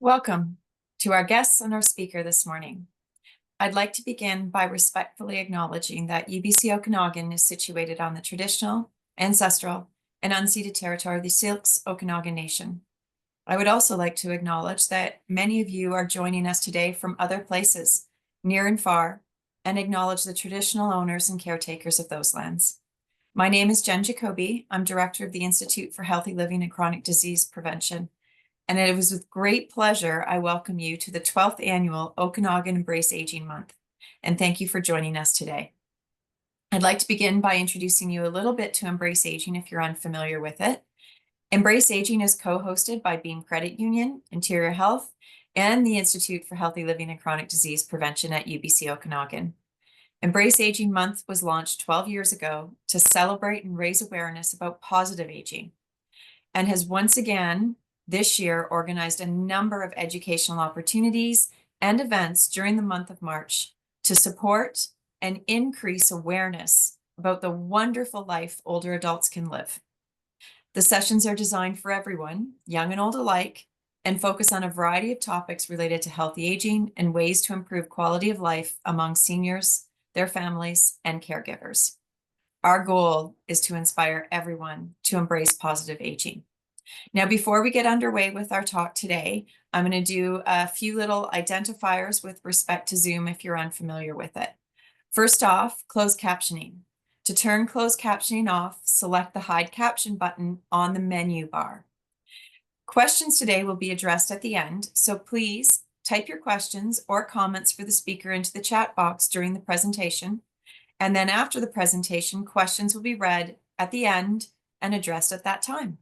Welcome to our guests and our speaker this morning. I'd like to begin by respectfully acknowledging that UBC Okanagan is situated on the traditional, ancestral, and unceded territory of the Syilx Okanagan Nation. I would also like to acknowledge that many of you are joining us today from other places, near and far, and acknowledge the traditional owners and caretakers of those lands. My name is Jen Jacoby. I'm Director of the Institute for Healthy Living and Chronic Disease Prevention. And it was with great pleasure I welcome you to the 12th Annual Okanagan Embrace Aging Month. And thank you for joining us today. I'd like to begin by introducing you a little bit to Embrace Aging if you're unfamiliar with it. Embrace Aging is co-hosted by Beem Credit Union, Interior Health, and the Institute for Healthy Living and Chronic Disease Prevention at UBC Okanagan. Embrace Aging Month was launched 12 years ago to celebrate and raise awareness about positive aging, and has once again this year organized a number of educational opportunities and events during the month of March to support and increase awareness about the wonderful life older adults can live. The sessions are designed for everyone, young and old alike, and focus on a variety of topics related to healthy aging and ways to improve quality of life among seniors, their families, and caregivers. Our goal is to inspire everyone to embrace positive aging. Now, before we get underway with our talk today, I'm going to do a few little identifiers with respect to Zoom if you're unfamiliar with it. First off, closed captioning. To turn closed captioning off, select the Hide Caption button on the menu bar. Questions today will be addressed at the end, so please type your questions or comments for the speaker into the chat box during the presentation. And then after the presentation, questions will be read at the end and addressed at that time.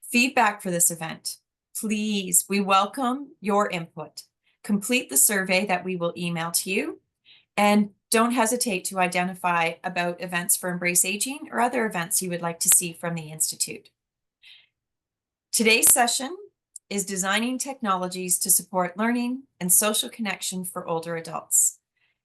Feedback for this event. Please, we welcome your input. Complete the survey that we will email to you, and don't hesitate to identify about events for Embrace Aging or other events you would like to see from the Institute. Today's session is designing technologies to support learning and social connection for older adults.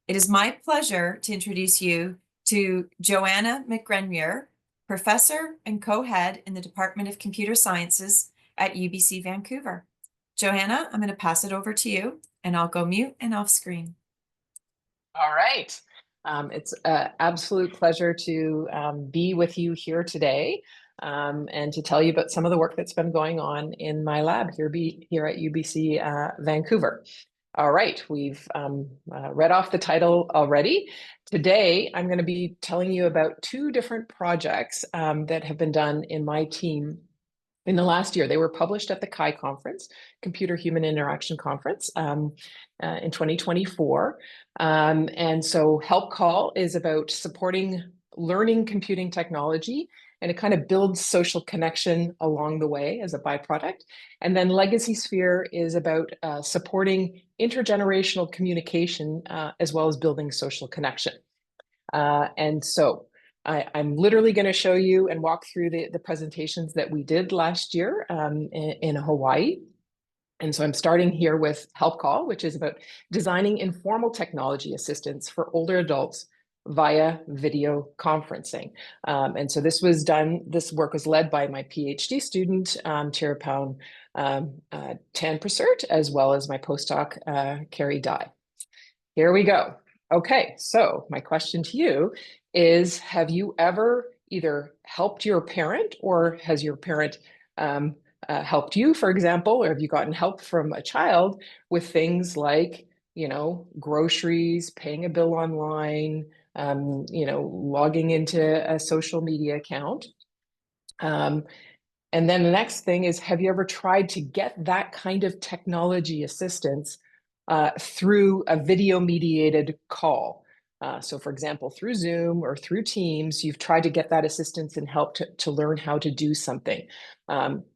It is my pleasure to introduce you to Joanna McGrenere, Professor and co-head in the Department of Computer Sciences at UBC Vancouver. Joanna, I'm going to pass it over to you, and I'll go mute and off screen. All right. It's an absolute pleasure to be with you here today and to tell you about some of the work that's been going on in my lab here at UBC Vancouver. All right, we've read off the title already. Today, I'm going to be telling you about two different projects that have been done in my team in the last year. They were published at the CHI conference, Computer Human Interaction Conference, in 2024. And so HelpCall is about supporting learning computing technology, and it kind of builds social connection along the way as a byproduct. And then LegacySphere is about supporting intergenerational communication as well as building social connection. And so I'm literally going to show you and walk through the presentations that we did last year in Hawaii. And so I'm starting here with HelpCall, which is about designing informal technology assistance for older adults via video conferencing. And so this work was led by my PhD student, Tirapon Tanprasert, as well as my postdoc, Carrie Dye. Here we go. Okay, so my question to you is, have you ever either helped your parent, or has your parent helped you, for example, or have you gotten help from a child with things like, groceries, paying a bill online, logging into a social media account? And then the next thing is, have you ever tried to get that kind of technology assistance through a video-mediated call? So for example, through Zoom or through Teams, you've tried to get that assistance and help to learn how to do something.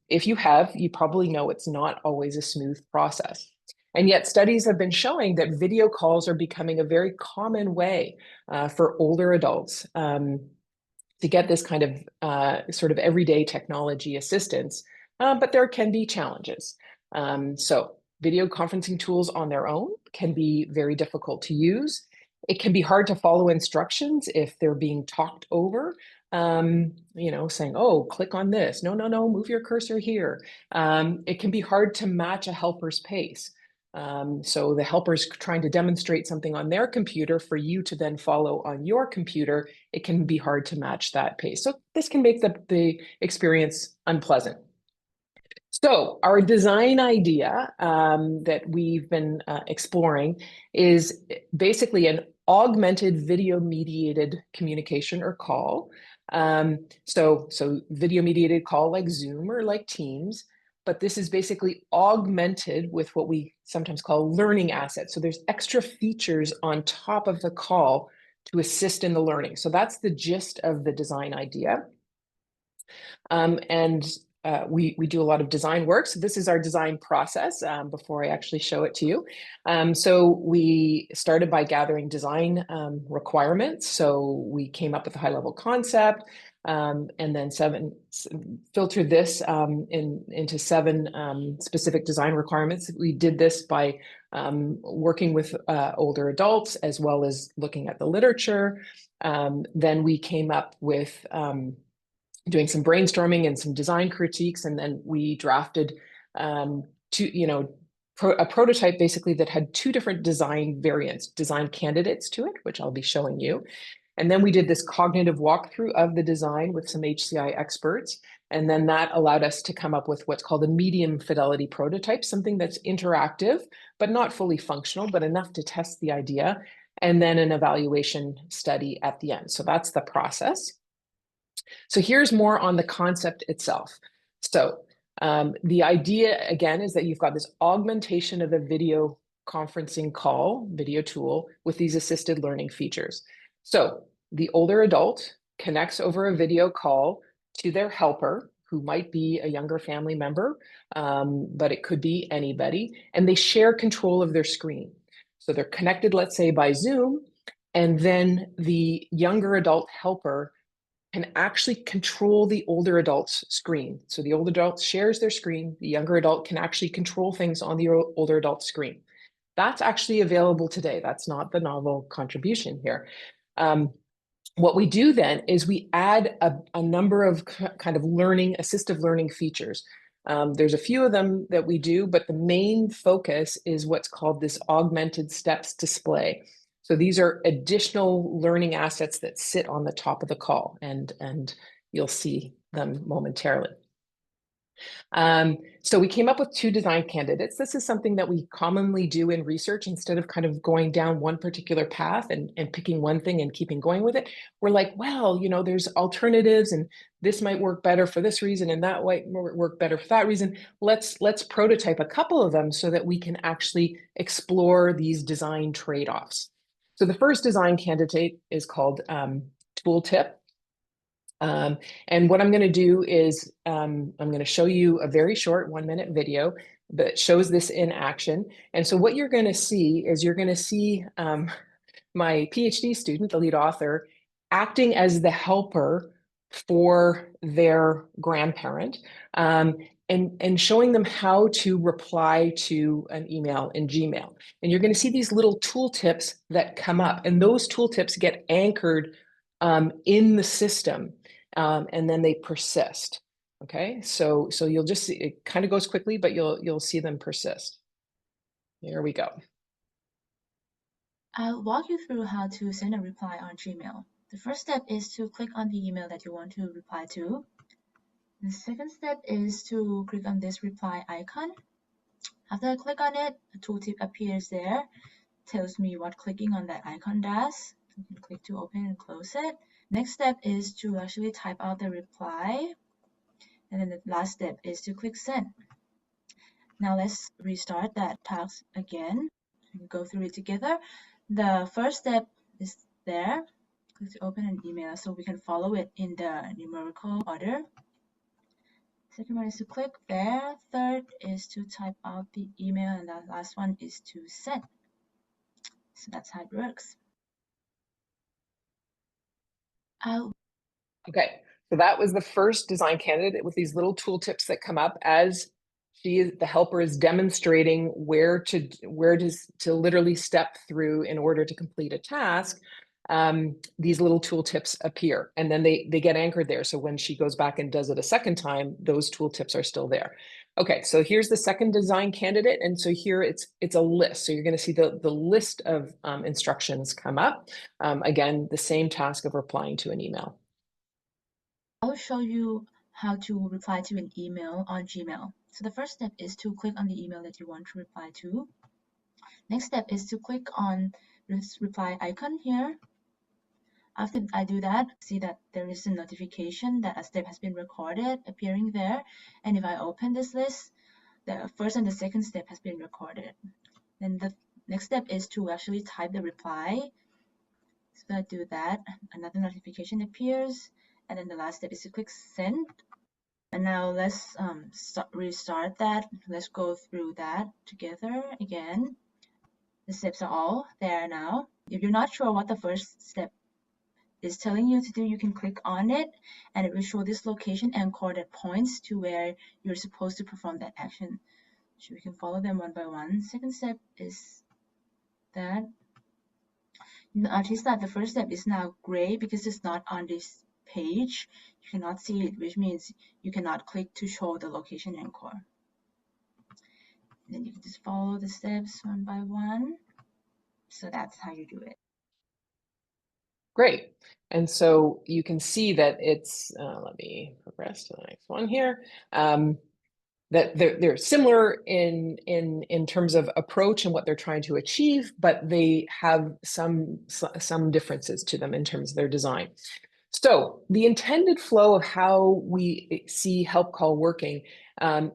If you have, you probably know it's not always a smooth process. And yet studies have been showing that video calls are becoming a very common way for older adults to get this kind of sort of everyday technology assistance, but there can be challenges. So video conferencing tools on their own can be very difficult to use. It can be hard to follow instructions if they're being talked over you know, saying, oh, click on this. No, no, no, move your cursor here. It can be hard to match a helper's pace. So the helper's trying to demonstrate something on their computer for you to then follow on your computer. It can be hard to match that pace. So this can make the experience unpleasant. So our design idea that we've been exploring is basically an augmented video mediated communication or call. So video mediated call like Zoom or like Teams, but this is basically augmented with what we sometimes call learning assets. So there's extra features on top of the call to assist in the learning. So that's the gist of the design idea. And we do a lot of design work. So this is our design process before I actually show it to you. So we started by gathering design requirements. So we came up with a high-level concept and then filtered this into 7 specific design requirements. We did this by working with older adults as well as looking at the literature. Then we came up with doing some brainstorming and some design critiques, and then we drafted a prototype basically that had 2 different design variants, design candidates to it, which I'll be showing you. And then we did this cognitive walkthrough of the design with some HCI experts. And then that allowed us to come up with what's called a medium fidelity prototype, something that's interactive, but not fully functional, but enough to test the idea. And then an evaluation study at the end. So that's the process. So here's more on the concept itself. So the idea, again, is that you've got this augmentation of a video conferencing call, video tool, with these assisted learning features. So the older adult connects over a video call to their helper, who might be a younger family member, but it could be anybody, and they share control of their screen. So they're connected, let's say, by Zoom, and then the younger adult helper can actually control the older adult's screen. So the older adult shares their screen, the younger adult can actually control things on the older adult's screen. That's actually available today. That's not the novel contribution here. What we do then is we add a number of kind of assistive learning features. There's a few of them that we do, but the main focus is what's called this augmented steps display. So these are additional learning assets that sit on the top of the call, and you'll see them momentarily. So we came up with 2 design candidates. This is something that we commonly do in research. Instead of kind of going down one particular path and picking one thing and keeping going with it, we're like, well, you know, there's alternatives, and this might work better for this reason, and that might work better for that reason. Let's prototype a couple of them so that we can actually explore these design trade-offs. So the first design candidate is called Tooltip. And what I'm going to do is I'm going to show you a very short 1-minute video that shows this in action. And so what you're going to see is my PhD student, the lead author, acting as the helper for their grandparent, and showing them how to reply to an email in Gmail. And you're going to see these little tooltips that come up, and those tooltips get anchored in the system. And then they persist. Okay, so you'll just see, it kind of goes quickly, but you'll see them persist. Here we go. I'll walk you through how to send a reply on Gmail. The first step is to click on the email that you want to reply to. The second step is to click on this reply icon. After I click on it, a tooltip appears there, tells me what clicking on that icon does. You can click to open and close it. Next step is to actually type out the reply. And then the last step is to click send. Now let's restart that task again and go through it together. The first step is there. Click to open an email so we can follow it in the numerical order. Second one is to click there. Third is to type out the email, and the last one is to send. So that's how it works. Okay, so that was the first design candidate with these little tooltips that come up as the helper is demonstrating where to literally step through in order to complete a task. these little tooltips appear, and then they get anchored there. So when she goes back and does it a second time, those tooltips are still there. Okay, so here's the second design candidate. And so here it's a list. So you're going to see the list of instructions come up. Again, the same task of replying to an email. I'll show you how to reply to an email on Gmail. So the first step is to click on the email that you want to reply to. Next step is to click on this reply icon here. After I do that, see that there is a notification that a step has been recorded appearing there. And if I open this list, the first and the second step has been recorded. Then the next step is to actually type the reply. So I do that, another notification appears, and then the last step is to click send. And now let's restart that. Let's go through that together again. The steps are all there now. If you're not sure what the first step is telling you to do, you can click on it and it will show this location and coordinate points to where you're supposed to perform that action. So we can follow them one by one. Second step is that. Notice that the first step is now gray because it's not on this page. You cannot see it, which means you cannot click to show the location anchor. Then you can just follow the steps one by one. So that's how you do it. Great. And so you can see that it's, let me progress to the next one here. That they're similar in terms of approach and what they're trying to achieve, but they have some differences to them in terms of their design. So the intended flow of how we see HelpCall working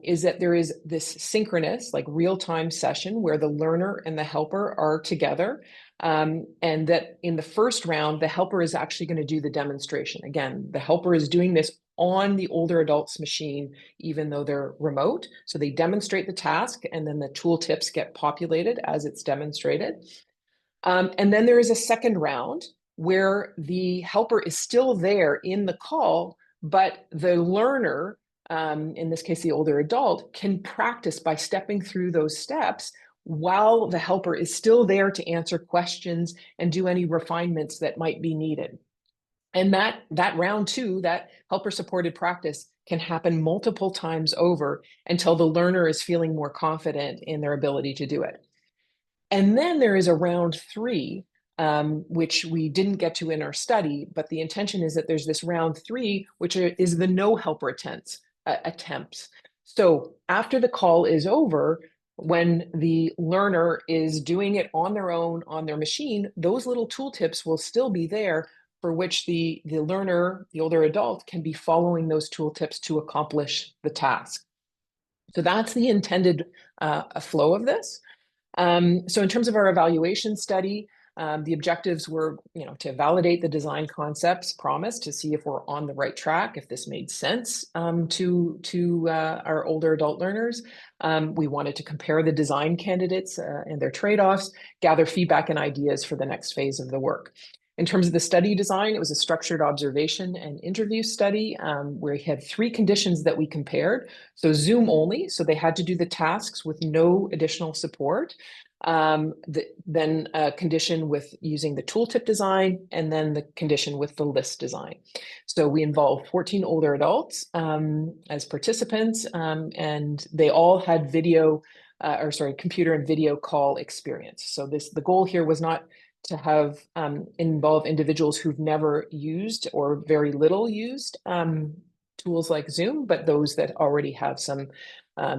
is that there is this synchronous, like real-time session where the learner and the helper are together. And that in the first round, the helper is actually going to do the demonstration. Again, the helper is doing this on the older adult's machine, even though they're remote. So they demonstrate the task, and then the tooltips get populated as it's demonstrated. And then there is a second round where the helper is still there in the call, but the learner, in this case, the older adult, can practice by stepping through those steps while the helper is still there to answer questions and do any refinements that might be needed. And that round two, that helper-supported practice, can happen multiple times over until the learner is feeling more confident in their ability to do it. And then there is a round three, which we didn't get to in our study, but the intention is that there's this round three, which is the no helper attempts. So after the call is over, when the learner is doing it on their own, on their machine, those little tooltips will still be there, for which the learner, the older adult, can be following those tooltips to accomplish the task. So that's the intended flow of this. So in terms of our evaluation study, the objectives were, to validate the design concepts promised, to see if we're on the right track, if this made sense to our older adult learners. We wanted to compare the design candidates and their trade-offs, gather feedback and ideas for the next phase of the work. In terms of the study design, it was a structured observation and interview study where we had 3 conditions that we compared. So Zoom only, so they had to do the tasks with no additional support. Then a condition with using the tooltip design, and then the condition with the list design. So we involved 14 older adults as participants, and they all had computer and video call experience. So the goal here was not to have involve individuals who've never used or very little used tools like Zoom, but those that already have some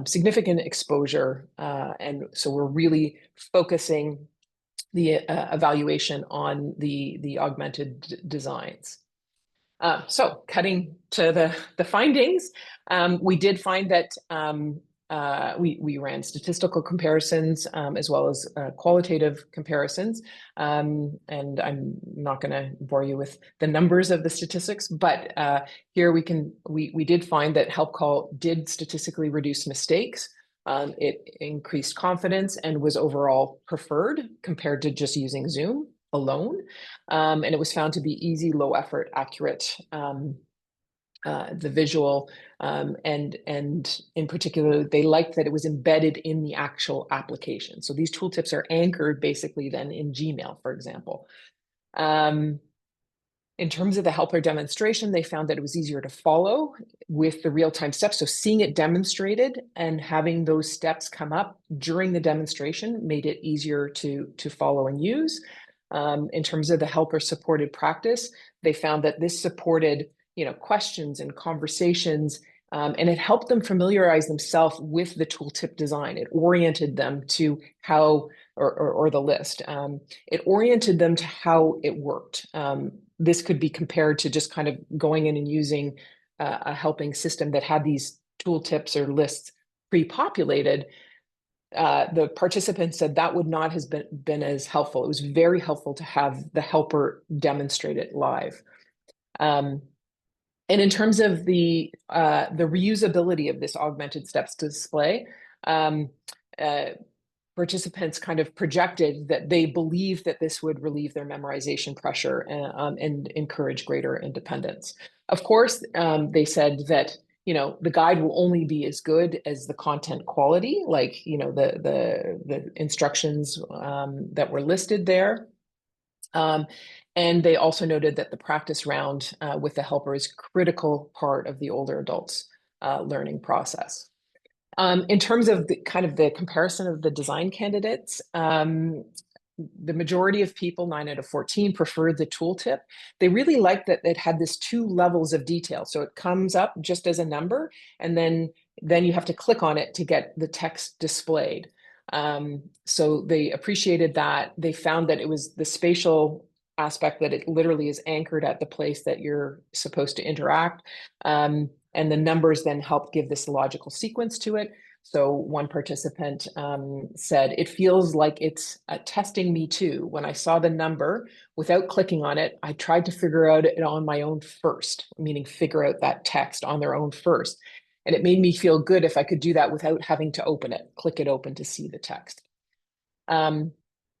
significant exposure. And so we're really focusing the evaluation on the augmented designs. So cutting to the findings, we did find that we ran statistical comparisons as well as qualitative comparisons. And I'm not going to bore you with the numbers of the statistics, but here we did find that HelpCall did statistically reduce mistakes. It increased confidence and was overall preferred compared to just using Zoom alone. And it was found to be easy, low effort, accurate. The visual and in particular, they liked that it was embedded in the actual application. So these tooltips are anchored basically then in Gmail, for example. In terms of the helper demonstration, they found that it was easier to follow with the real-time steps. So seeing it demonstrated and having those steps come up during the demonstration made it easier to follow and use. In terms of the helper-supported practice, they found that this supported, questions and conversations, and it helped them familiarize themselves with the tooltip design. It oriented them to how, or the list. It oriented them to how it worked. This could be compared to just kind of going in and using a helping system that had these tooltips or lists pre-populated. The participants said that would not have been as helpful. It was very helpful to have the helper demonstrate it live. And in terms of the reusability of this augmented steps display, participants kind of projected that they believed that this would relieve their memorization pressure and encourage greater independence. Of course, they said that the guide will only be as good as the content quality, like the instructions that were listed there. And they also noted that the practice round with the helper is a critical part of the older adults' learning process. In terms of the comparison of the design candidates, the majority of people, 9 out of 14, preferred the tooltip. They really liked that it had this 2 levels of detail. So it comes up just as a number, and then you have to click on it to get the text displayed. So they appreciated that. They found that it was the spatial aspect, that it literally is anchored at the place that you're supposed to interact. And the numbers then help give this logical sequence to it. So one participant said, "It feels like it's testing me too. When I saw the number, without clicking on it, I tried to figure out it on my own first," meaning figure out that text on their own first. And it made me feel good if I could do that without having to open it, click it open to see the text.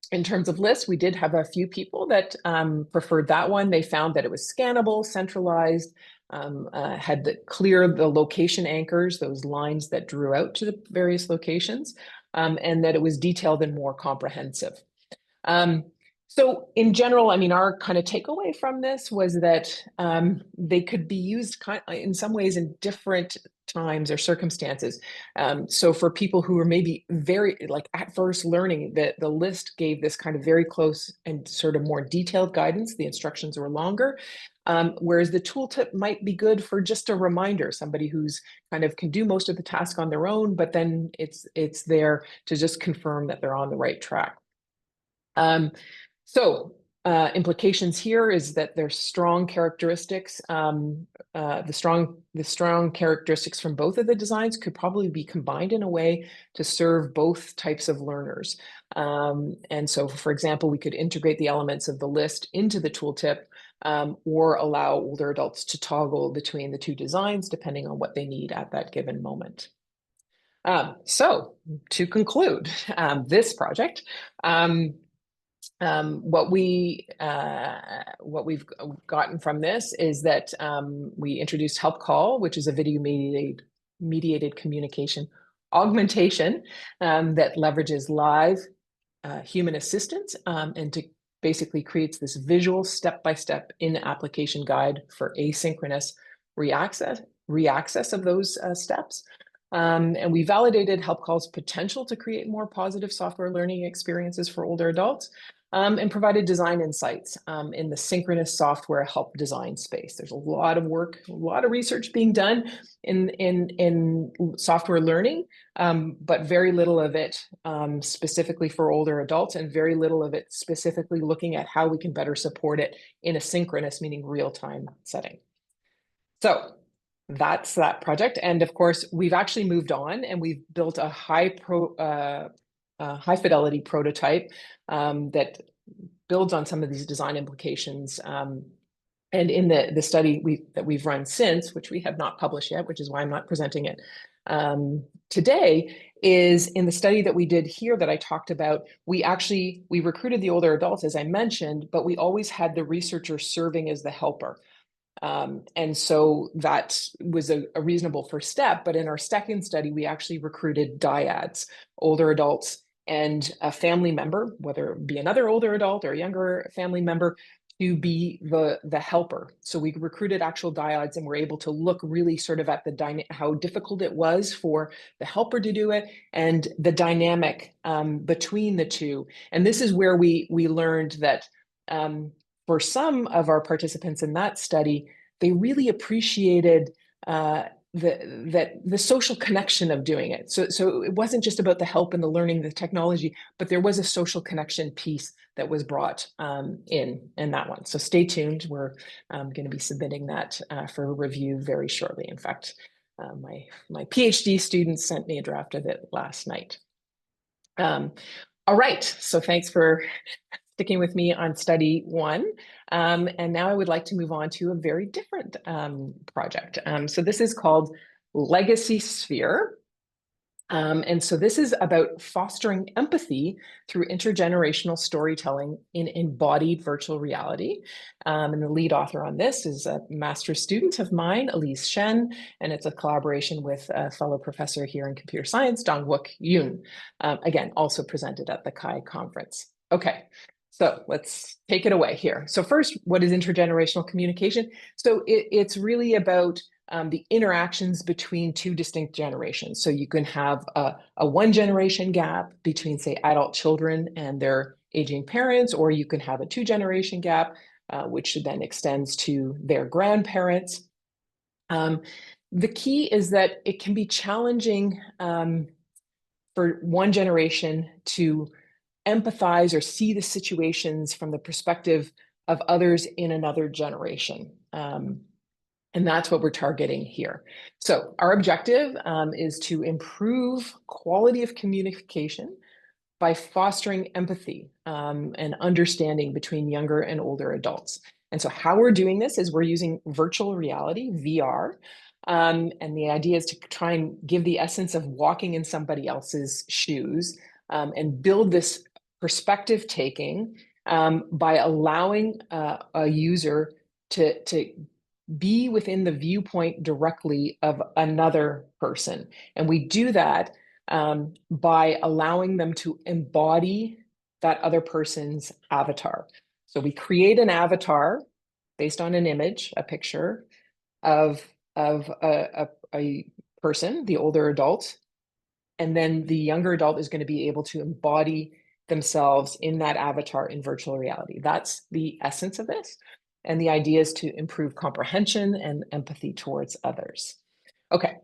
In terms of lists, we did have a few people that preferred that one. They found that it was scannable, centralized, had the location anchors, those lines that drew out to the various locations, and that it was detailed and more comprehensive. So in general, our kind of takeaway from this was that they could be used in some ways in different times or circumstances. So for people who are maybe very at first learning, the list gave this kind of very close and sort of more detailed guidance. The instructions were longer, whereas the tooltip might be good for just a reminder, somebody who's kind of can do most of the task on their own, but then it's there to just confirm that they're on the right track. So implications here is that there's strong characteristics. The strong characteristics from both of the designs could probably be combined in a way to serve both types of learners. And so, for example, we could integrate the elements of the list into the tooltip, or allow older adults to toggle between the 2 designs depending on what they need at that given moment. So to conclude this project, what we've gotten from this is that we introduced HelpCall, which is a video mediated communication augmentation that leverages live human assistance and to basically creates this visual step-by-step in-application guide for asynchronous reaccess of those steps. And we validated HelpCall's potential to create more positive software learning experiences for older adults, and provided design insights in the synchronous software help design space. There's a lot of work, a lot of research being done in software learning, but very little of it specifically for older adults, and very little of it specifically looking at how we can better support it in a synchronous, meaning real-time setting. So that's that project. And of course, we've actually moved on and we've built a high fidelity prototype that builds on some of these design implications. And in the study that we've run since, which we have not published yet, which is why I'm not presenting it today, is in the study that we did here that I talked about, we recruited the older adults, as I mentioned, but we always had the researcher serving as the helper. And so that was a reasonable first step. But in our second study, we actually recruited dyads, older adults, and a family member, whether it be another older adult or a younger family member, to be the helper. So we recruited actual dyads and were able to look really sort of at how difficult it was for the helper to do it and the dynamic between the two. And this is where we learned that for some of our participants in that study, they really appreciated the social connection of doing it. So it wasn't just about the help and the learning, the technology, but there was a social connection piece that was brought in that one. So stay tuned. We're going to be submitting that for review very shortly. In fact, my PhD students sent me a draft of it last night. All right, so thanks for sticking with me on study one. And now I would like to move on to a very different project. So this is called LegacySphere. And so this is about fostering empathy through intergenerational storytelling in embodied virtual reality. And the lead author on this is a master's student of mine, Elise Shen, and it's a collaboration with a fellow professor here in computer science, Dongwook Yoon, again, also presented at the CHI conference. Okay, so let's take it away here. So first, what is intergenerational communication? So it's really about the interactions between two distinct generations. So you can have a one generation gap between, say, adult children and their aging parents, or you can have a two generation gap, which then extends to their grandparents. The key is that it can be challenging for one generation to empathize or see the situations from the perspective of others in another generation. And that's what we're targeting here. So our objective is to improve quality of communication by fostering empathy and understanding between younger and older adults. And so how we're doing this is we're using virtual reality, VR, and the idea is to try and give the essence of walking in somebody else's shoes and build this perspective taking by allowing a user to be within the viewpoint directly of another person. And we do that by allowing them to embody that other person's avatar. So we create an avatar based on an image, a picture of a person, the older adult, and then the younger adult is going to be able to embody themselves in that avatar in virtual reality. That's the essence of this. And the idea is to improve comprehension and empathy towards others. Okay.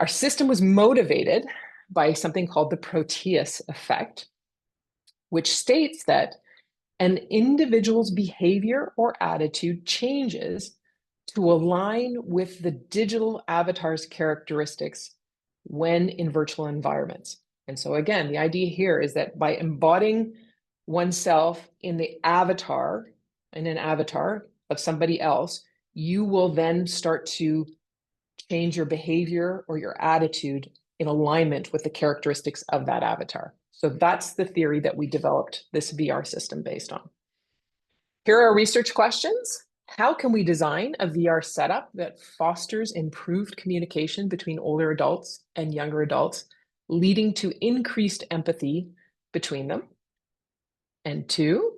Our system was motivated by something called the Proteus effect, which states that an individual's behavior or attitude changes to align with the digital avatar's characteristics when in virtual environments. And so again, the idea here is that by embodying oneself in an avatar of somebody else, you will then start to change your behavior or your attitude in alignment with the characteristics of that avatar. So that's the theory that we developed this VR system based on. Here are our research questions. How can we design a VR setup that fosters improved communication between older adults and younger adults, leading to increased empathy between them? And two,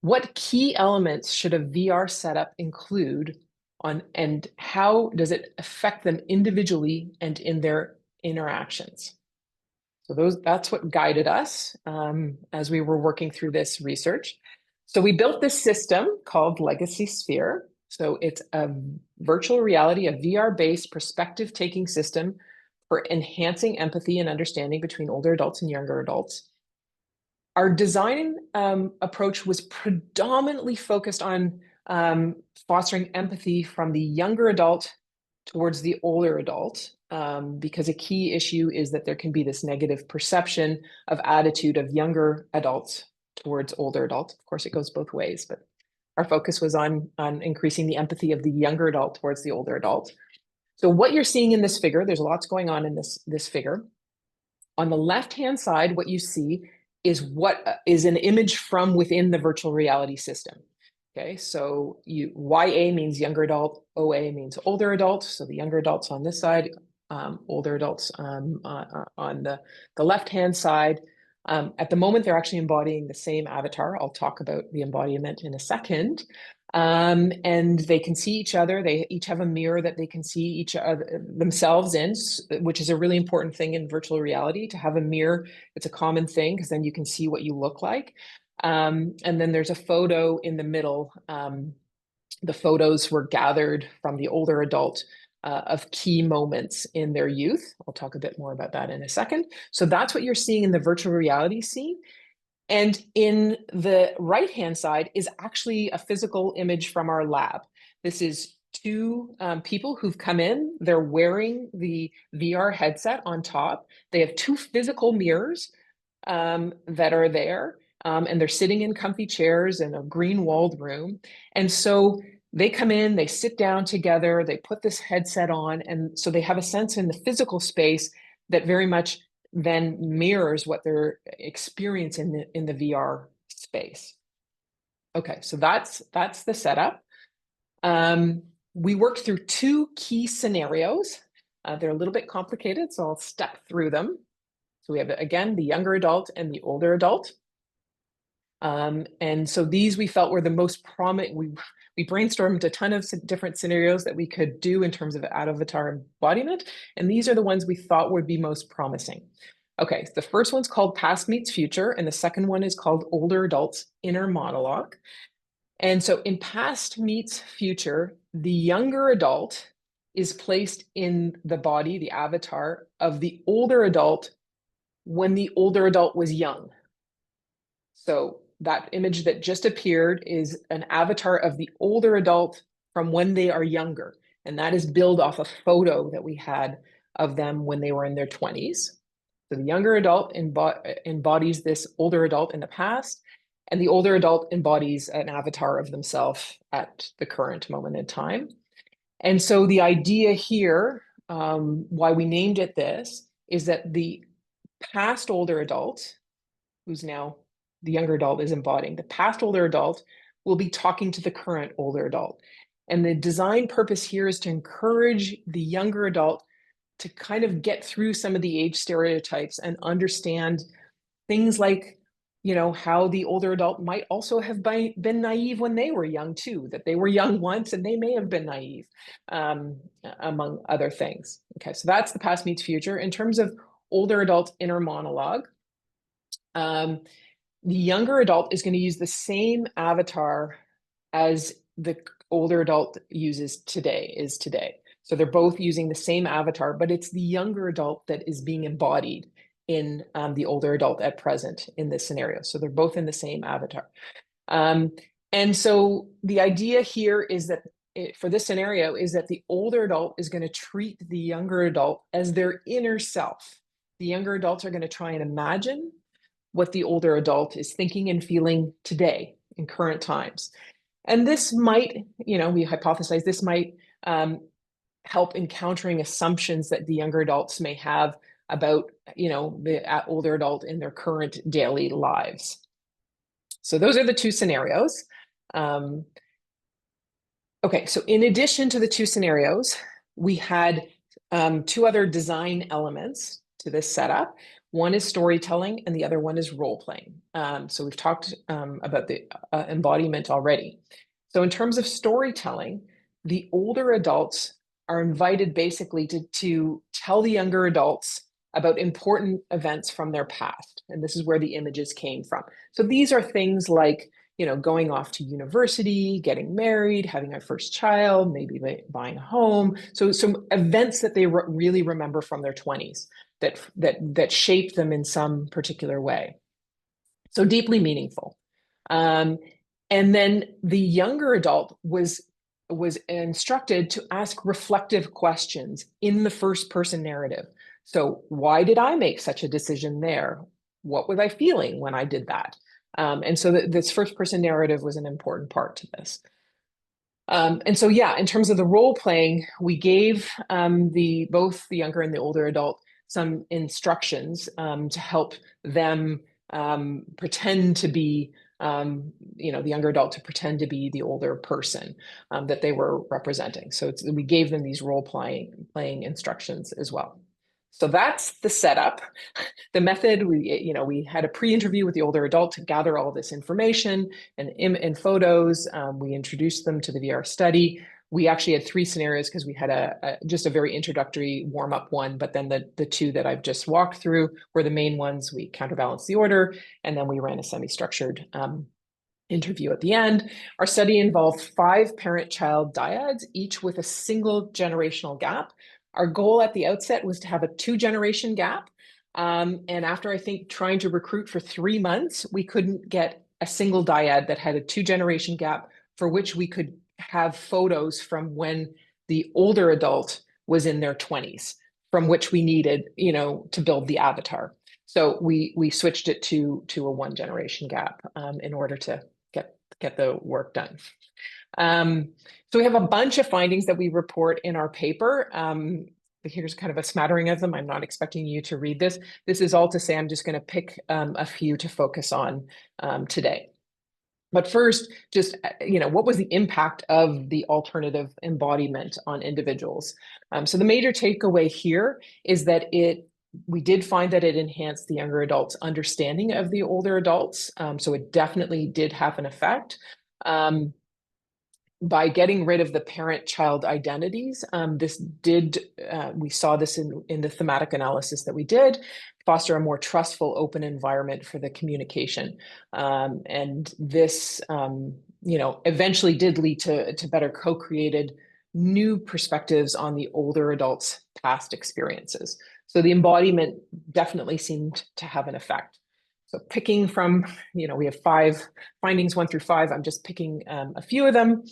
what key elements should a VR setup include and how does it affect them individually and in their interactions? So that's what guided us as we were working through this research. So we built this system called LegacySphere. So it's a virtual reality, a VR-based perspective-taking system for enhancing empathy and understanding between older adults and younger adults. Our design approach was predominantly focused on fostering empathy from the younger adult towards the older adult, because a key issue is that there can be this negative perception of attitude of younger adults towards older adults. Of course, it goes both ways, but our focus was on increasing the empathy of the younger adult towards the older adult. So what you're seeing in this figure, there's lots going on in this figure. On the left-hand side, what you see is what is an image from within the virtual reality system. Okay, so YA means younger adult, OA means older adult. So the younger adults on this side, older adults on the left-hand side. At the moment, they're actually embodying the same avatar. I'll talk about the embodiment in a second. And they can see each other. They each have a mirror that they can see each other themselves in, which is a really important thing in virtual reality, to have a mirror. It's a common thing because then you can see what you look like. And then there's a photo in the middle. The photos were gathered from the older adult of key moments in their youth. I'll talk a bit more about that in a second. So that's what you're seeing in the virtual reality scene. And in the right-hand side is actually a physical image from our lab. This is two people who've come in. They're wearing the VR headset on top. They have two physical mirrors that are there, and they're sitting in comfy chairs in a green-walled room. And so they come in, they sit down together, they put this headset on, and so they have a sense in the physical space that very much then mirrors what they're experiencing in the VR space. Okay, so that's the setup. We worked through two key scenarios. They're a little bit complicated, so I'll step through them. So we have, again, the younger adult and the older adult. And so these we felt were the most prominent. We brainstormed a ton of different scenarios that we could do in terms of avatar embodiment. And these are the ones we thought would be most promising. Okay, so the first one's called Past Meets Future, and the second one is called Older Adults Inner Monologue. And so in Past Meets Future, the younger adult is placed in the body, the avatar of the older adult when the older adult was young. So that image that just appeared is an avatar of the older adult from when they are younger. And that is built off a photo that we had of them when they were in their 20s. So the younger adult embodies this older adult in the past, and the older adult embodies an avatar of themselves at the current moment in time. And so the idea here, why we named it this, is that the past older adult, who's now the younger adult is embodying, the past older adult will be talking to the current older adult. And the design purpose here is to encourage the younger adult to kind of get through some of the age stereotypes and understand things like, how the older adult might also have been naive when they were young too, that they were young once and they may have been naive, among other things. Okay, so that's the Past Meets Future. In terms of older adult inner monologue, the younger adult is going to use the same avatar as the older adult uses today. So they're both using the same avatar, but it's the younger adult that is being embodied in the older adult at present in this scenario. So they're both in the same avatar. And so the idea here is that for this scenario is that the older adult is going to treat the younger adult as their inner self. The younger adults are going to try and imagine what the older adult is thinking and feeling today in current times. And this might, we hypothesize this might help encountering assumptions that the younger adults may have about, the older adult in their current daily lives. So those are the two scenarios. Okay, so in addition to the two scenarios, we had two other design elements to this setup. One is storytelling and the other one is role-playing. So we've talked about the embodiment already. So in terms of storytelling, the older adults are invited basically to tell the younger adults about important events from their past. And this is where the images came from. So these are things like, going off to university, getting married, having a first child, maybe buying a home. So some events that they really remember from their 20s that shaped them in some particular way. So deeply meaningful. And then the younger adult was instructed to ask reflective questions in the first person narrative. So why did I make such a decision there? What was I feeling when I did that? And so this first person narrative was an important part to this. And so, yeah, in terms of the role playing, we gave both the younger and the older adult some instructions to help them pretend to be, the younger adult to pretend to be the older person that they were representing. So we gave them these role playing instructions as well. So that's the setup. The method, we had a pre-interview with the older adult to gather all this information and photos. We introduced them to the VR study. We actually had 3 scenarios because we had just a very introductory warm-up one, but then the 2 that I've just walked through were the main ones. We counterbalanced the order, and then we ran a semi-structured interview at the end. Our study involved 5 parent-child dyads, each with a single generational gap. Our goal at the outset was to have a 2-generation gap. And after, I think, trying to recruit for 3 months, we couldn't get a single dyad that had a 2-generation gap for which we could have photos from when the older adult was in their 20s, from which we needed, to build the avatar. So we switched it to a 1-generation gap in order to get the work done. So we have a bunch of findings that we report in our paper. Here's kind of a smattering of them. I'm not expecting you to read this. This is all to say I'm just going to pick a few to focus on today. But first, just, what was the impact of the alternative embodiment on individuals? So the major takeaway here is that we did find that it enhanced the younger adults' understanding of the older adults. So it definitely did have an effect. By getting rid of the parent-child identities, we saw this in the thematic analysis that we did, foster a more trustful, open environment for the communication. And this, eventually did lead to better co-created new perspectives on the older adults' past experiences. So the embodiment definitely seemed to have an effect. So picking from, we have 5 findings, 1 through 5. I'm just picking a few of them.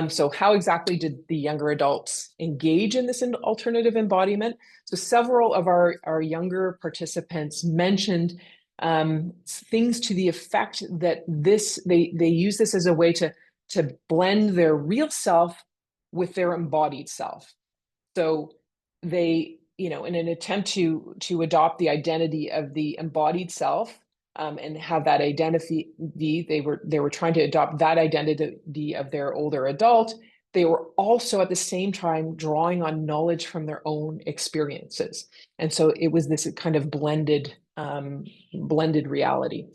So how exactly did the younger adults engage in this alternative embodiment? So several of our younger participants mentioned things to the effect that they use this as a way to blend their real self with their embodied self. So they, in an attempt to adopt the identity of the embodied self, and have that identity, they were trying to adopt that identity of their older adult. They were also at the same time drawing on knowledge from their own experiences. And so it was this kind of blended reality.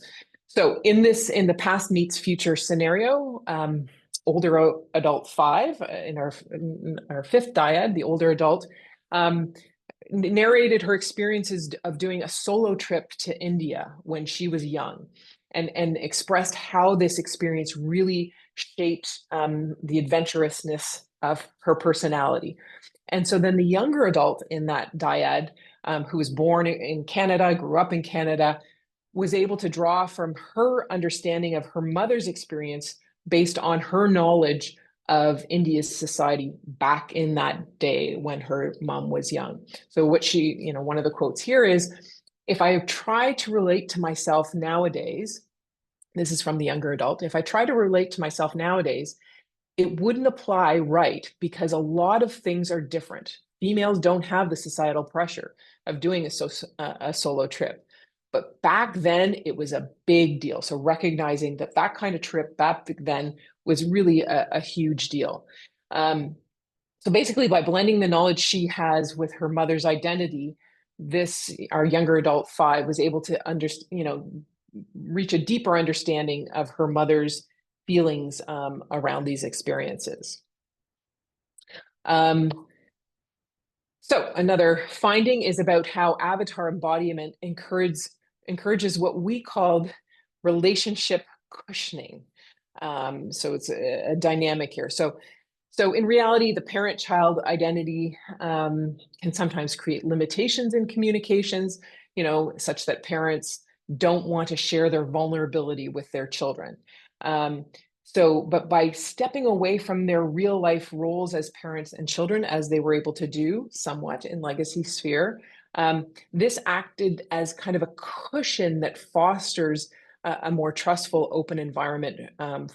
So in the past meets future scenario, older adult 5, in our 5th dyad, the older adult, narrated her experiences of doing a solo trip to India when she was young, and expressed how this experience really shaped the adventurousness of her personality. And so then the younger adult in that dyad, who was born in Canada, grew up in Canada, was able to draw from her understanding of her mother's experience based on her knowledge of India's society back in that day when her mom was young. So what one of the quotes here is, if I try to relate to myself nowadays, this is from the younger adult, if I try to relate to myself nowadays, it wouldn't apply right because a lot of things are different. Females don't have the societal pressure of doing a solo trip. But back then, it was a big deal. So recognizing that kind of trip back then was really a huge deal. So basically, by blending the knowledge she has with her mother's identity, our younger adult 5 was able to reach a deeper understanding of her mother's feelings around these experiences. So another finding is about how avatar embodiment encourages what we called relationship cushioning. So it's a dynamic here. So in reality, the parent-child identity can sometimes create limitations in communications, such that parents don't want to share their vulnerability with their children. But by stepping away from their real life roles as parents and children, as they were able to do somewhat in LegacySphere, this acted as kind of a cushion that fosters a more trustful, open environment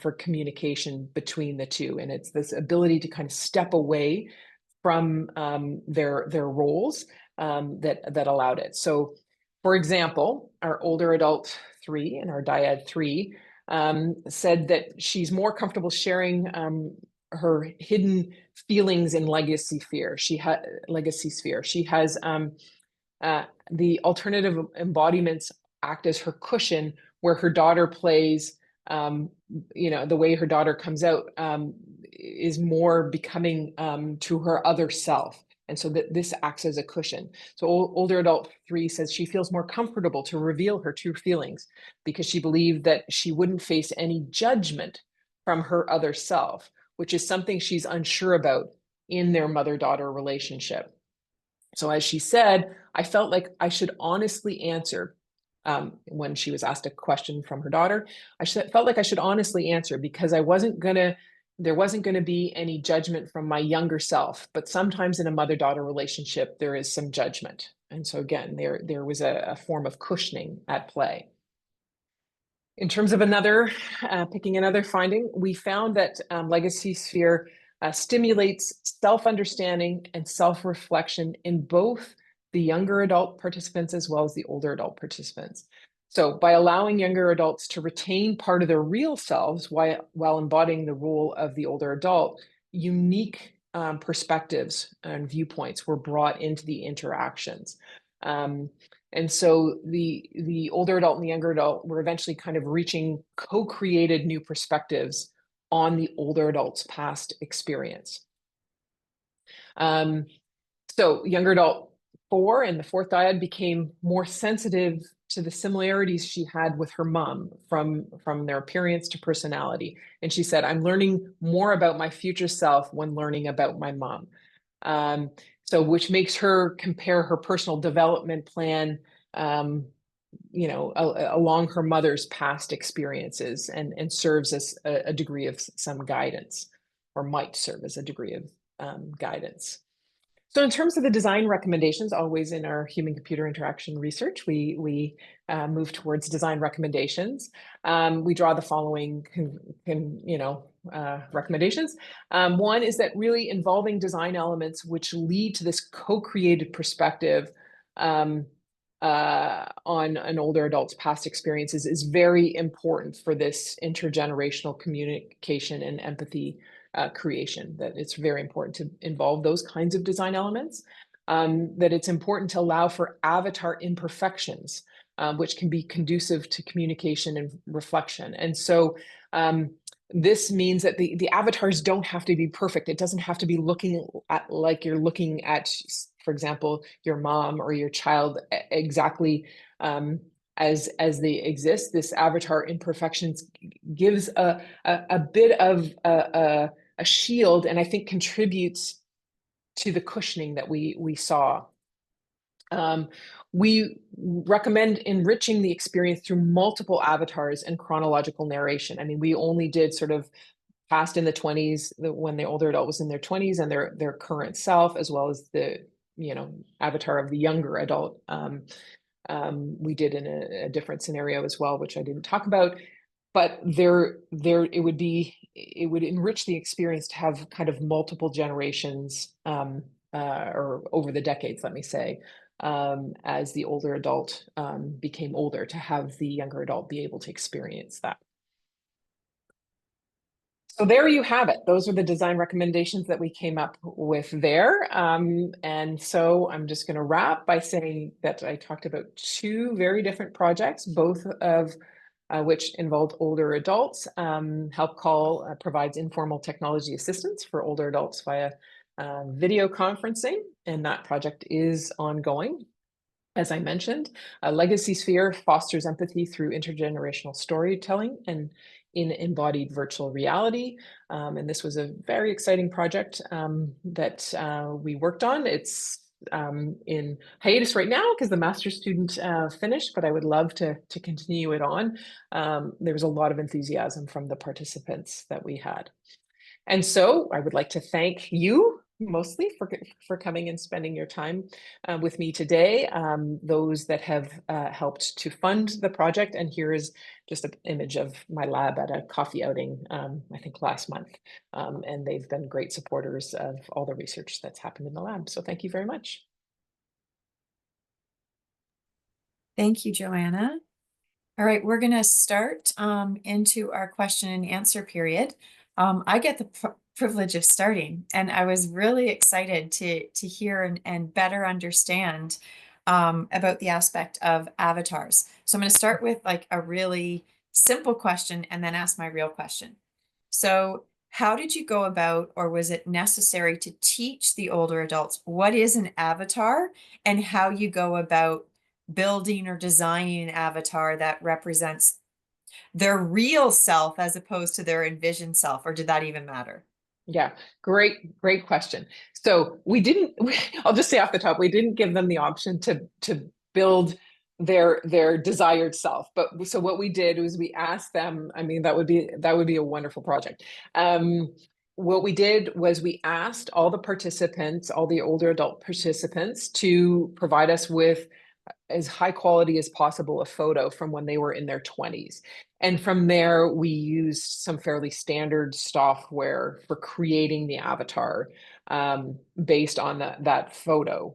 for communication between the two. And it's this ability to kind of step away from their roles that allowed it. So, for example, our older adult 3 and our dyad 3 said that she's more comfortable sharing her hidden feelings in LegacySphere. She has the alternative embodiments act as her cushion, where her daughter plays, the way her daughter comes out is more becoming to her other self. And so that this acts as a cushion. So older adult 3 says she feels more comfortable to reveal her true feelings because she believed that she wouldn't face any judgment from her other self, which is something she's unsure about in their mother-daughter relationship. So as she said, I felt like I should honestly answer when she was asked a question from her daughter. Felt like I should honestly answer because there wasn't going to be any judgment from my younger self. But sometimes in a mother-daughter relationship, there is some judgment. And so again, there was a form of cushioning at play. In terms of picking another finding, we found that LegacySphere stimulates self-understanding and self-reflection in both the younger adult participants as well as the older adult participants. So by allowing younger adults to retain part of their real selves while embodying the role of the older adult, unique perspectives and viewpoints were brought into the interactions. And so the older adult and the younger adult were eventually kind of reaching co-created new perspectives on the older adult's past experience. So younger adult 4 and the 4th dyad became more sensitive to the similarities she had with her mom from their appearance to personality. And she said, I'm learning more about my future self when learning about my mom. So which makes her compare her personal development plan, along her mother's past experiences and serves as a degree of some guidance, or might serve as a degree of guidance. So in terms of the design recommendations, always in our human-computer interaction research, we move towards design recommendations. We draw the following recommendations. One is that really involving design elements which lead to this co-created perspective on an older adult's past experiences is very important for this intergenerational communication and empathy creation, that it's very important to involve those kinds of design elements, that it's important to allow for avatar imperfections, which can be conducive to communication and reflection. And so this means that the avatars don't have to be perfect. It doesn't have to be looking at like you're looking at, for example, your mom or your child exactly as they exist. This avatar imperfections gives a bit of a shield, and I think contributes to the cushioning that we saw. We recommend enriching the experience through multiple avatars and chronological narration. I mean, we only did sort of past in the 20s, when the older adult was in their 20s, and their current self, as well as the avatar of the younger adult. We did in a different scenario as well, which I didn't talk about. But it would enrich the experience to have kind of multiple generations, or over the decades, let me say, as the older adult became older, to have the younger adult be able to experience that. So there you have it. Those are the design recommendations that we came up with there. And so I'm just going to wrap by saying that I talked about 2 very different projects, both of which involved older adults. HelpCall provides informal technology assistance for older adults via video conferencing, and that project is ongoing. As I mentioned, LegacySphere fosters empathy through intergenerational storytelling and in embodied virtual reality. And this was a very exciting project that we worked on. It's in hiatus right now because the master's student finished, but I would love to continue it on. There was a lot of enthusiasm from the participants that we had. And so I would like to thank you mostly for coming and spending your time with me today. Those that have helped to fund the project. And here is just an image of my lab at a coffee outing, I think last month. And they've been great supporters of all the research that's happened in the lab. So thank you very much. Thank you, Joanna. All right, we're going to start into our question and answer period. I get the privilege of starting, and I was really excited to hear and better understand about the aspect of avatars. So I'm going to start with like a really simple question and then ask my real question. So how did you go about, or was it necessary to teach the older adults what is an avatar and how you go about building or designing an avatar that represents their real self as opposed to their envisioned self, or did that even matter? Yeah, great question. So we didn't, I'll just say off the top, we didn't give them the option to build their desired self. But so what we did was we asked them, I mean, that would be a wonderful project. What we did was we asked all the participants, all the older adult participants, to provide us with as high quality as possible a photo from when they were in their 20s. And from there, we used some fairly standard software for creating the avatar based on that photo.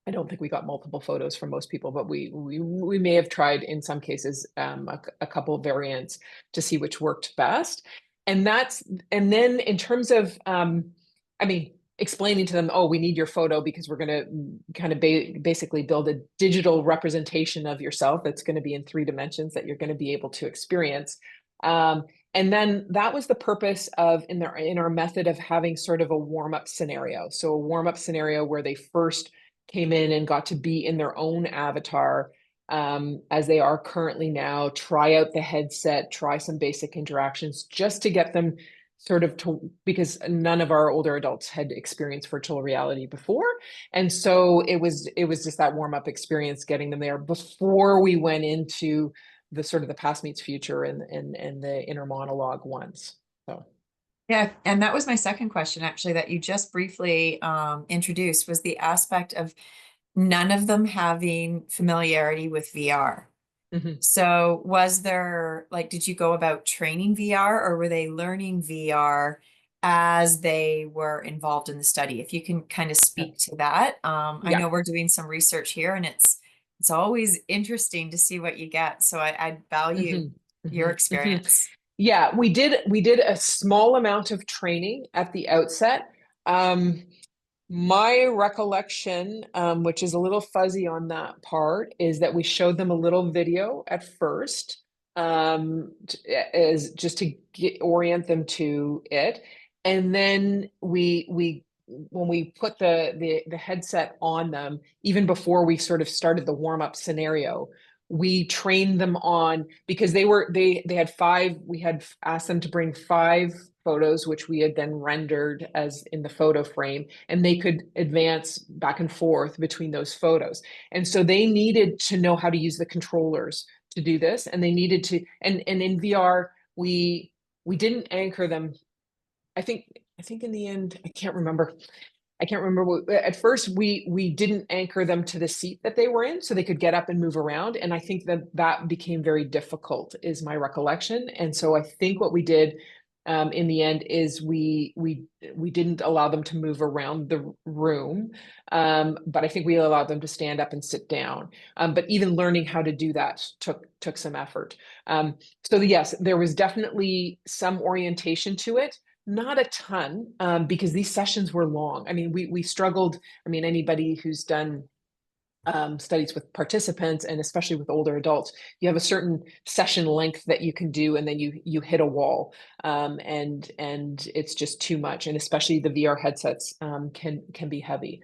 I don't think we got multiple photos from most people, but we may have tried in some cases a couple of variants to see which worked best. And then in terms of, I mean, explaining to them, oh, we need your photo because we're going to kind of basically build a digital representation of yourself that's going to be in 3 dimensions that you're going to be able to experience. And then that was the purpose of in our method of having sort of a warm-up scenario. So a warm-up scenario where they first came in and got to be in their own avatar as they are currently now, try out the headset, try some basic interactions just to get them sort of because none of our older adults had experienced virtual reality before. And so it was just that warm-up experience getting them there before we went into the sort of the past meets future and the inner monologue ones. So Yeah, and that was my second question, actually, that you just briefly introduced, was the aspect of none of them having familiarity with VR. mhm. So was there, like, did you go about training VR, or were they learning VR as they were involved in the study? If you can kind of speak to that. I Yeah. know we're doing some research here, and it's always interesting to see what you get. So I value Mhm, your mhm, mhm. experience. Yeah, we did a small amount of training at the outset. My recollection, which is a little fuzzy on that part, is that we showed them a little video at first, as just to orient them to it, and then we when we put the headset on them, even before we sort of started the warm-up scenario, we trained them on because they had 5. We had asked them to bring 5 photos, which we had then rendered as in the photo frame, and they could advance back and forth between those photos. And so they needed to know how to use the controllers to do this, and they needed to. And in VR, we didn't anchor them. I think in the end, I can't remember. At first we didn't anchor them to the seat that they were in so they could get up and move around. And I think that became very difficult is my recollection. And so I think what we did in the end is we didn't allow them to move around the room. But I think we allowed them to stand up and sit down. But even learning how to do that took some effort. So yes, there was definitely some orientation to it. Not a ton, because these sessions were long. I mean, we struggled. I mean, anybody who's done studies with participants and especially with older adults, you have a certain session length that you can do, and then you hit a wall, and it's just too much. And especially the VR headsets can be heavy.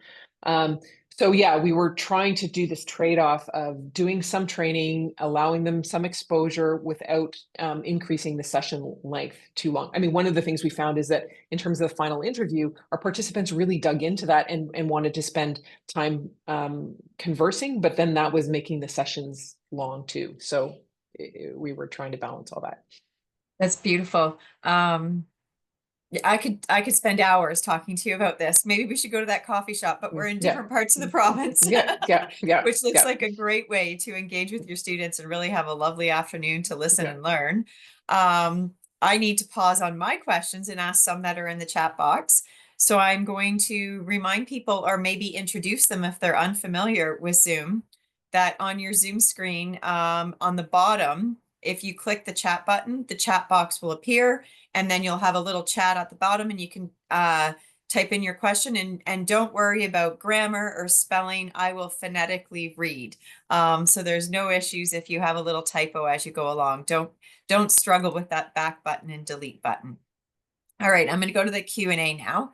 So yeah, we were trying to do this trade-off of doing some training, allowing them some exposure without increasing the session length too long. I mean, one of the things we found is that in terms of the final interview, our participants really dug into that and wanted to spend time conversing, but then that was making the sessions long too. So we were trying to balance all that. That's beautiful. I could spend hours talking to you about this. Maybe we should go to that coffee shop, but we're in Yeah. different parts of the province. Yeah. Which looks Yeah. like a great way to engage with your students and really have a lovely afternoon to listen Yeah. and learn. I need to pause on my questions and ask some that are in the chat box. So I'm going to remind people, or maybe introduce them if they're unfamiliar with Zoom, that on your Zoom screen, on the bottom, if you click the chat button, the chat box will appear, and then you'll have a little chat at the bottom, and you can type in your question, and don't worry about grammar or spelling. I will phonetically read. So there's no issues if you have a little typo as you go along. Don't struggle with that back button and delete button. All right, I'm going to go to the Q&A now.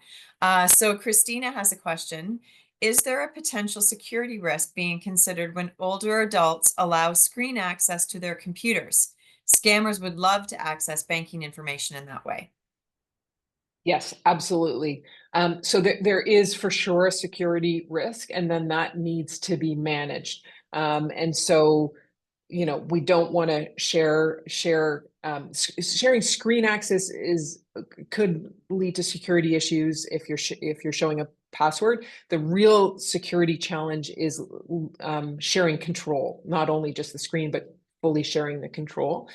So Christina has a question. Is there a potential security risk being considered when older adults allow screen access to their computers? Scammers would love to access banking information in that way. Yes, absolutely. So there is for sure a security risk, and then that needs to be managed. And so, you know, we don't want to sharing screen access could lead to security issues if you're showing a password. The real security challenge is sharing control, not only just the screen, but fully sharing the control.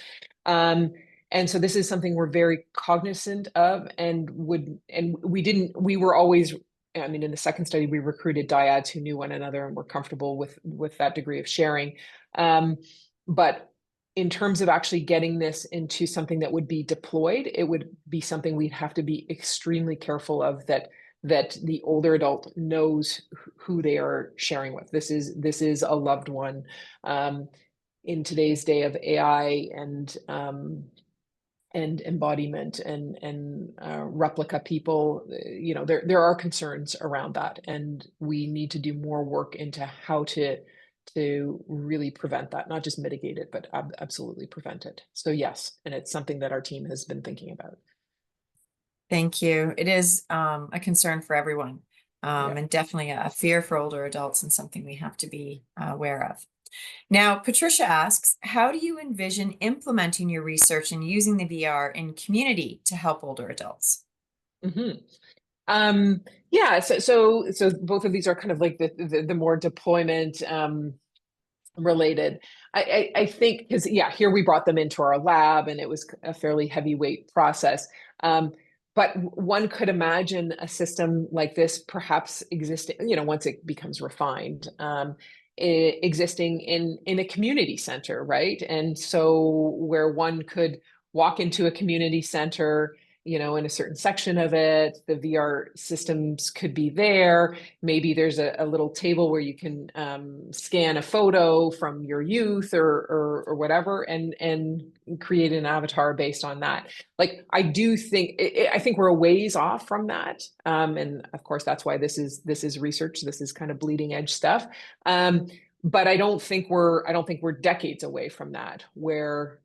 And so this is something we're very cognizant of, and we were always, I mean, in the second study, we recruited dyads who knew one another and were comfortable with that degree of sharing. But in terms of actually getting this into something that would be deployed, it would be something we'd have to be extremely careful of, that the older adult knows who they are sharing with. This is a loved one. In today's day of AI and embodiment and replica people, you know, there are concerns around that, and we need to do more work into how to really prevent that, not just mitigate it, but absolutely prevent it. So yes, and it's something that our team has been thinking about. Thank you. It is a concern for everyone, Yeah. and definitely a fear for older adults, and something we have to be aware of. Now, Patricia asks, how do you envision implementing your research and using the VR in community to help older adults? Yeah, so both of these are kind of like the more deployment related. I think, because yeah, here we brought them into our lab and it was a fairly heavyweight process. But one could imagine a system like this perhaps existing, you know, once it becomes refined, existing in a community center, right? And so where one could walk into a community center, you know, in a certain section of it, the VR systems could be there. Maybe there's a little table where you can scan a photo from your youth or whatever, and create an avatar based on that. Like, I do think I think we're a ways off from that, and of course that's why this is research. This is kind of bleeding edge stuff. But I don't think we're decades away from that, where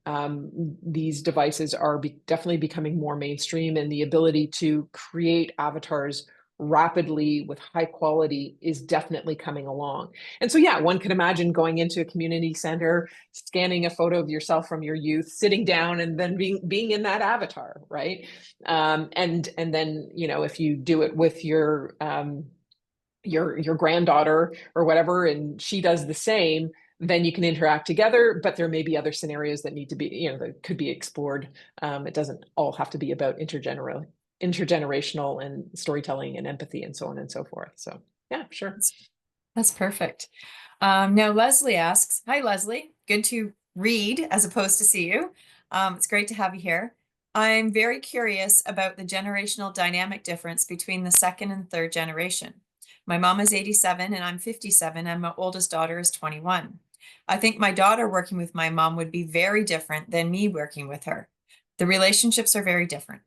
these devices are definitely becoming more mainstream, and the ability to create avatars rapidly with high quality is definitely coming along. And so, yeah, one could imagine going into a community center, scanning a photo of yourself from your youth, sitting down, and then being in that avatar, right? And then, you know, if you do it with your granddaughter or whatever, and she does the same, then you can interact together. But there may be other scenarios that need to be, you know, that could be explored. It doesn't all have to be about intergenerational and storytelling and empathy and so on and so forth. So yeah, sure. That's perfect. Now Leslie asks, hi Leslie, good to read as opposed to see you. It's great to have you here. I'm very curious about the generational dynamic difference between the second and third generation. My mom is 87 and I'm 57, and my oldest daughter is 21. I think my daughter working with my mom would be very different than me working with her. The relationships are very different.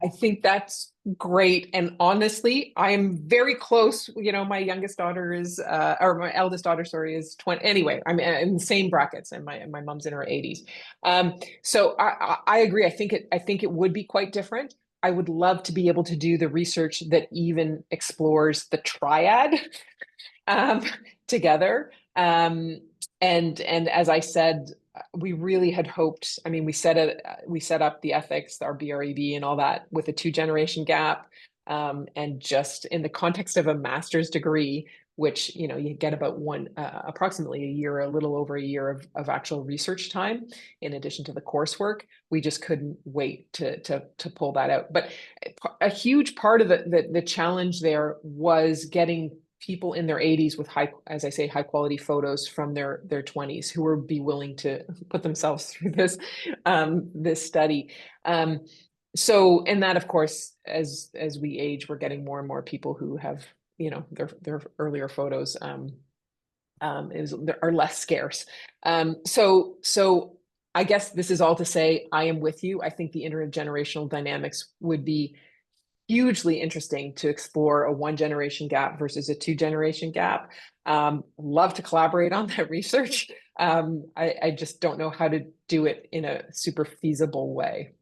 I think that's great. And honestly, I'm very close. You know, my youngest daughter is, or my eldest daughter, sorry, is 20. Anyway, I'm in the same brackets, and my mom's in her 80s. So I agree. I think it would be quite different. I would love to be able to do the research that even explores the triad together. And as I said, we really had hoped. I mean, we set up the ethics, our BREB, and all that with a 2-generation gap, and just in the context of a master's degree, which, you know, you get about approximately a year, a little over a year of actual research time in addition to the coursework. We just couldn't wait to pull that out. But a huge part of the challenge there was getting people in their 80s with high quality photos from their 20s who would be willing to put themselves through this study. So, and that, of course, as we age, we're getting more and more people who have, you know, their earlier photos are less scarce. So I guess this is all to say, I am with you. I think the intergenerational dynamics would be hugely interesting to explore a 1 generation gap versus a 2 generation gap. Love to collaborate on that research. I just don't know how to do it in a super feasible way.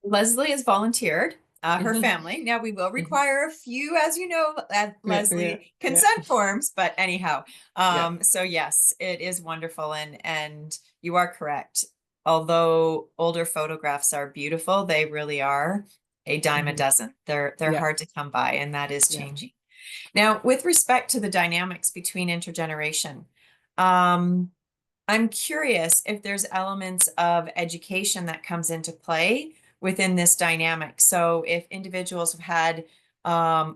Leslie has volunteered, her Mhm. family. Now we will require a few, as you know, Yeah, Leslie, yeah, consent forms, but anyhow, yeah. so yes, it is wonderful, and you are correct. Although older photographs are beautiful, they really are a dime a Mhm. dozen. They're Yeah, hard to come by, and that is yeah. changing. Now, with respect to the dynamics between intergeneration, um, I'm curious if there's elements of education that comes into play within this dynamic. So if individuals have had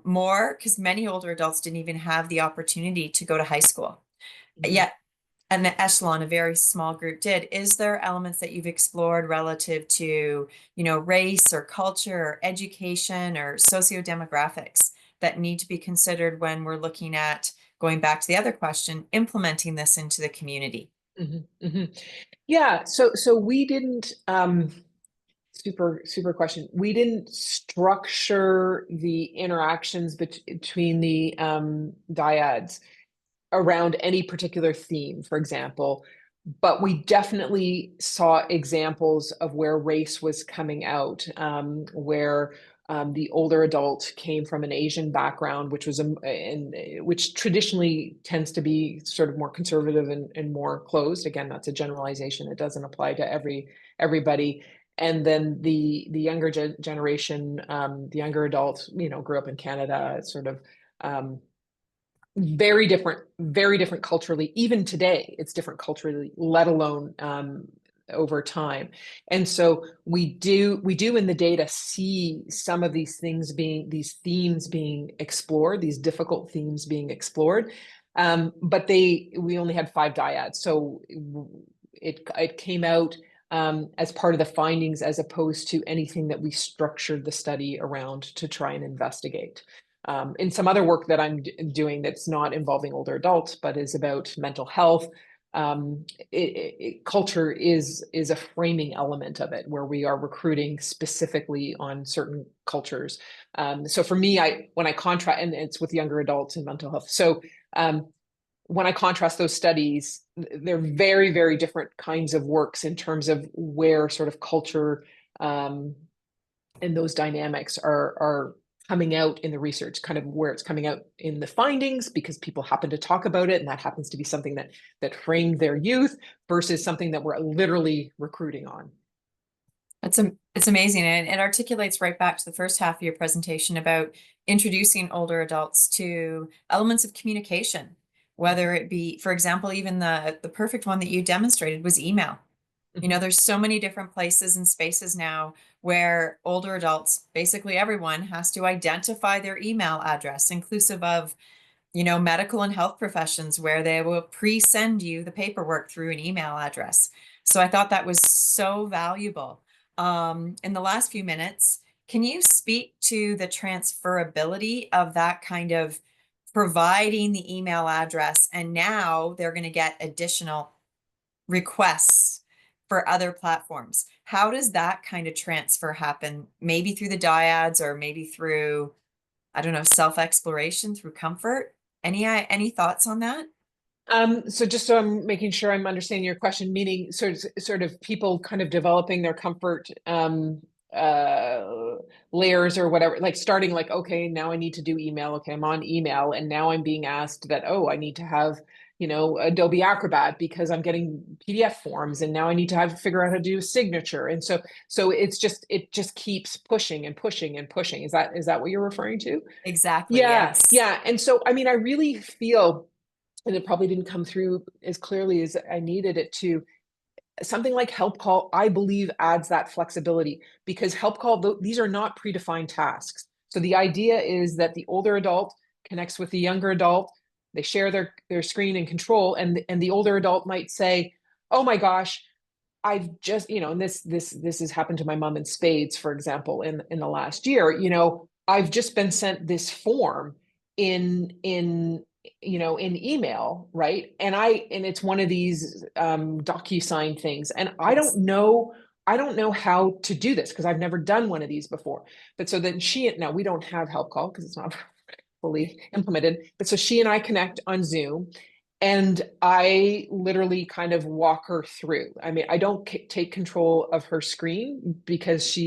more, because many older adults didn't even have the opportunity to go to high school, Mhm. yet an echelon, a very small group did. Is there elements that you've explored relative to, you know, race or culture or education or sociodemographics that need to be considered when we're looking at, going back to the other question, implementing this into the community? Mhm. Mhm. Yeah, so we didn't super question. We didn't structure the interactions between the dyads around any particular theme, for example, but we definitely saw examples of where race was coming out, where the older adult came from an Asian background, which was which traditionally tends to be sort of more conservative and more closed. Again, that's a generalization; it doesn't apply to everybody. And then the younger generation, the younger adult, you know, grew up in Canada, sort of. Very different culturally. Even today, it's different culturally, let alone over time. And so we do in the data see some of these themes being explored, these difficult themes being explored. But we only had 5 dyads, so it came out as part of the findings, as opposed to anything that we structured the study around to try and investigate. In some other work that I'm doing that's not involving older adults, but is about mental health, culture is a framing element of it, where we are recruiting specifically on certain cultures. So for me, when I contrast, and it's with younger adults and mental health. So when I contrast those studies, they're very different kinds of works in terms of where sort of culture and those dynamics are coming out in the research, kind of where it's coming out in the findings, because people happen to talk about it, and that happens to be something that framed their youth, versus something that we're literally recruiting on. It's amazing, and it articulates right back to the first half of your presentation about introducing older adults to elements of communication, whether it be, for example, even the perfect one that you demonstrated was email. You know, there's so many different places and spaces now where older adults, basically everyone, has to identify their email address, inclusive of, you know, medical and health professions, where they will pre-send you the paperwork through an email address. So I thought that was so valuable. In the last few minutes, can you speak to the transferability of that kind of providing the email address, and now they're going to get additional requests for other platforms? How does that kind of transfer happen? Maybe through the dyads, or maybe through, I don't know, self-exploration, through comfort? Any thoughts on that? So just so I'm making sure I'm understanding your question, meaning sort of people kind of developing their comfort uh, layers or whatever, like starting like, okay, now I need to do email. Okay, I'm on email, and now I'm being asked that, oh, I need to have, you know, Adobe Acrobat because I'm getting PDF forms, and now I need to figure out how to do a signature. And so it just keeps pushing and pushing and pushing. Is that what you're referring to? Exactly, Yeah, yes. yeah. And so I mean, I really feel, and it probably didn't come through as clearly as I needed it to. Something like HelpCall, I believe, adds that flexibility, because HelpCall, these are not predefined tasks. So the idea is that the older adult connects with the younger adult, they share their screen and control, and the older adult might say, oh my gosh, I've just, and this has happened to my mom in spades, for example, in the last year. I've just been sent this form in email, right? And it's one of these DocuSign things, and I Yes. don't know how to do this because I've never done one of these before. But so then now we don't have HelpCall because it's not fully implemented. But so she and I connect on Zoom, and I literally kind of walk her through. I mean, I don't take control of her screen because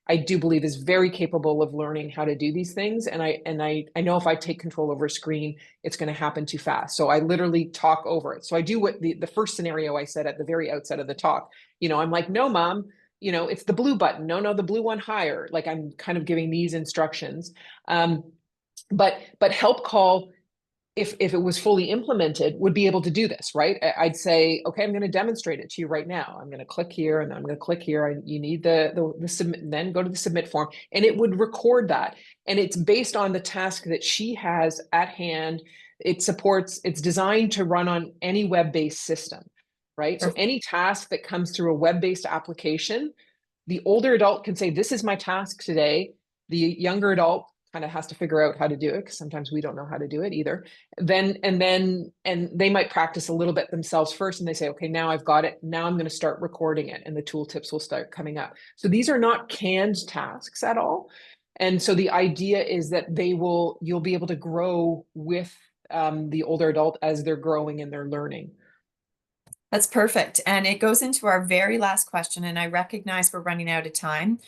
I do believe is very capable of learning how to do these things. And I know if I take control of her screen, it's going to happen too fast. So I literally talk over it. So I do what the first scenario I said at the very outset of the talk. I'm like, no, mom, it's the blue button. No, the blue one higher. Like I'm kind of giving these instructions. But HelpCall, if it was fully implemented, would be able to do this, right? I'd say, okay, I'm going to demonstrate it to you right now. I'm going to click here and I'm going to click here. You need the submit, and then go to the submit form, and it would record that. And it's based on the task that she has at hand. It's designed to run on any web-based system, right? So any task that comes through a web-based application, the older adult can say, this is my task today. The younger adult kind of has to figure out how to do it because sometimes we don't know how to do it either. And they might practice a little bit themselves first, and they say, okay, now I've got it. Now I'm going to start recording it, and the tooltips will start coming up. So these are not canned tasks at all. And so the idea is that you'll be able to grow with the older adult as they're growing and they're learning. That's perfect. And it goes into our very last question, and I recognize we're running out of time.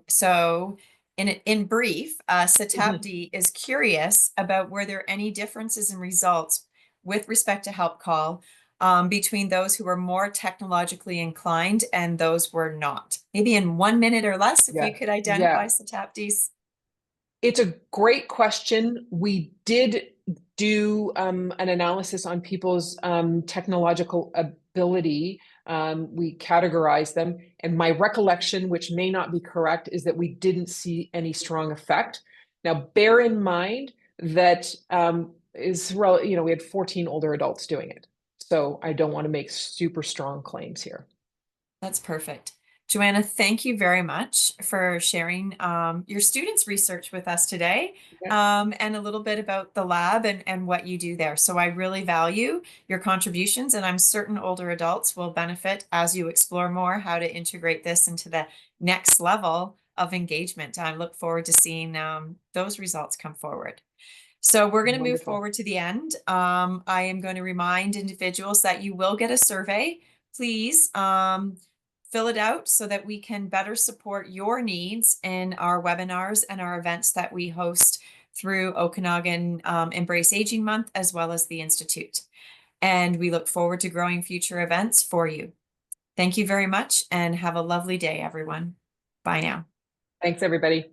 So in brief, Satabdi is curious about were there any differences in results with respect to HelpCall between those who were more technologically inclined and those were not? Maybe in 1 minute or less, if you could identify Satabdi's. It's a great question. We did do an analysis on people's technological ability. We categorized them. And my recollection, which may not be correct, is that we didn't see any strong effect. Now, bear in mind that we had 14 older adults doing it. So I don't want to make super strong claims here. That's perfect. Joanna, thank you very much for sharing your students' research with us today, and a little bit about the lab and what you do there. So I really value your contributions, and I'm certain older adults will benefit as you explore more how to integrate this into the next level of engagement. I look forward to seeing those results come forward. So we're going to move forward to the end. I am going to remind individuals that you will get a survey. Please fill it out so that we can better support your needs in our webinars and our events that we host through Okanagan Embrace Aging Month, as well as the Institute. And we look forward to growing future events for you. Thank you very much and have a lovely day, everyone. Bye now. Thanks, everybody.